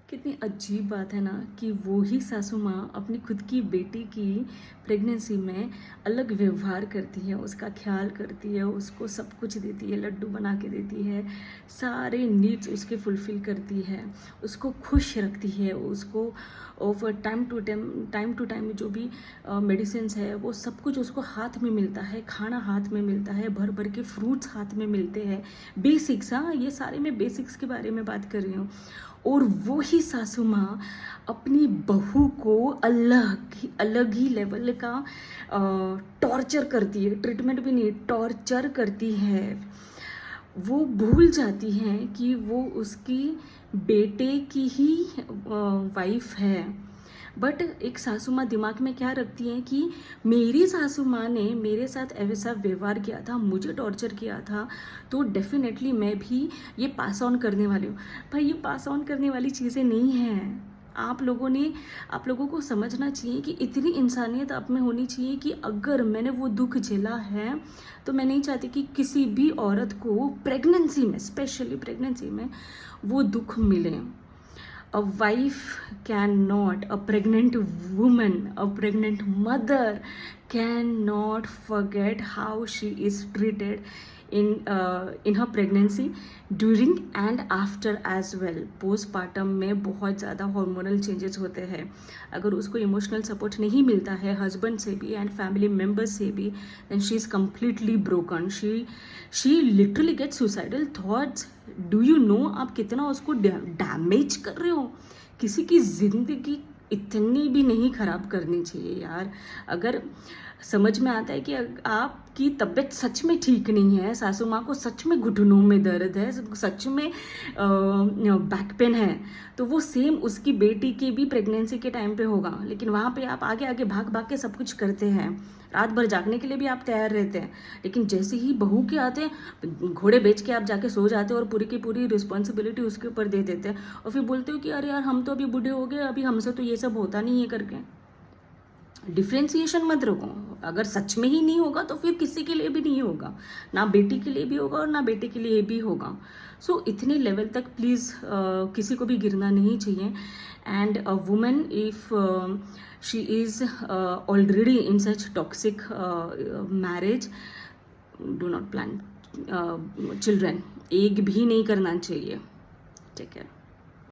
कितनी अजीब बात है ना कि वो ही सासू माँ अपनी खुद की बेटी की प्रेगनेंसी में अलग व्यवहार करती है, उसका ख्याल करती है, उसको सब कुछ देती है, लड्डू बना के देती है, सारे नीड्स उसके फुलफ़िल करती है, उसको खुश रखती है, उसको ओवर टाइम टू टाइम जो भी मेडिसिन्स है वो सब कुछ उसको हाथ में मिलता है, खाना हाथ में मिलता है, भर भर के फ्रूट्स हाथ में मिलते हैं। बेसिक्स, हाँ, ये सारे मैं बेसिक्स के बारे में बात कर रही हूँ। और वो ही सासू माँ अपनी बहू को अलग ही लेवल का टॉर्चर करती है, ट्रीटमेंट भी नहीं, टॉर्चर करती है। वो भूल जाती हैं कि वो उसकी बेटे की ही वाइफ है। बट एक सासू माँ दिमाग में क्या रखती हैं कि मेरी सासू माँ ने मेरे साथ ऐसा व्यवहार किया था, मुझे टॉर्चर किया था, तो डेफिनेटली मैं भी ये पास ऑन करने वाली हूँ। भाई, ये पास ऑन करने वाली चीज़ें नहीं हैं। आप लोगों को समझना चाहिए कि इतनी इंसानियत आप में होनी चाहिए कि अगर मैंने वो दुख झेला है तो मैं नहीं चाहती कि किसी भी औरत को प्रेगनेंसी में, स्पेशली प्रेगनेंसी में, वो दुख मिले। A wife cannot, a pregnant woman, a pregnant mother cannot forget how she is treated in her pregnancy, during and after as well. Postpartum में बहुत ज़्यादा हार्मोनल चेंजेस होते हैं। अगर उसको इमोशनल सपोर्ट नहीं मिलता है हस्बैंड से भी एंड फैमिली मेम्बर्स से भी, then she is completely broken. She literally get suicidal thoughts. Do you know आप कितना उसको डैमेज कर रहे हो? किसी की ज़िंदगी इतनी भी नहीं ख़राब करनी चाहिए यार। अगर समझ में आता है कि आपकी तबीयत सच में ठीक नहीं है, सासू माँ को सच में घुटनों में दर्द है, सच में बैक पेन है, तो वो सेम उसकी बेटी की भी प्रेगनेंसी के टाइम पे होगा। लेकिन वहाँ पे आप आगे आगे भाग भाग के सब कुछ करते हैं, रात भर जागने के लिए भी आप तैयार रहते हैं। लेकिन जैसे ही बहू के आते हैं, घोड़े बेच के आप जाके सो जाते हो और पूरी की पूरी रिस्पॉन्सिबिलिटी उसके ऊपर दे देते हैं और फिर बोलते हो कि अरे यार हम तो अभी बूढ़े हो गए, अभी हमसे तो ये सब होता नहीं है करके। डिफ्रेंसिएशन मत रखो। अगर सच में ही नहीं होगा तो फिर किसी के लिए भी नहीं होगा, ना बेटी के लिए भी होगा और ना बेटे के लिए भी होगा। सो इतने लेवल तक प्लीज़ किसी को भी गिरना नहीं चाहिए। And a women if she is already in such toxic marriage, do not plan children. एक भी नहीं करना चाहिए। Take care.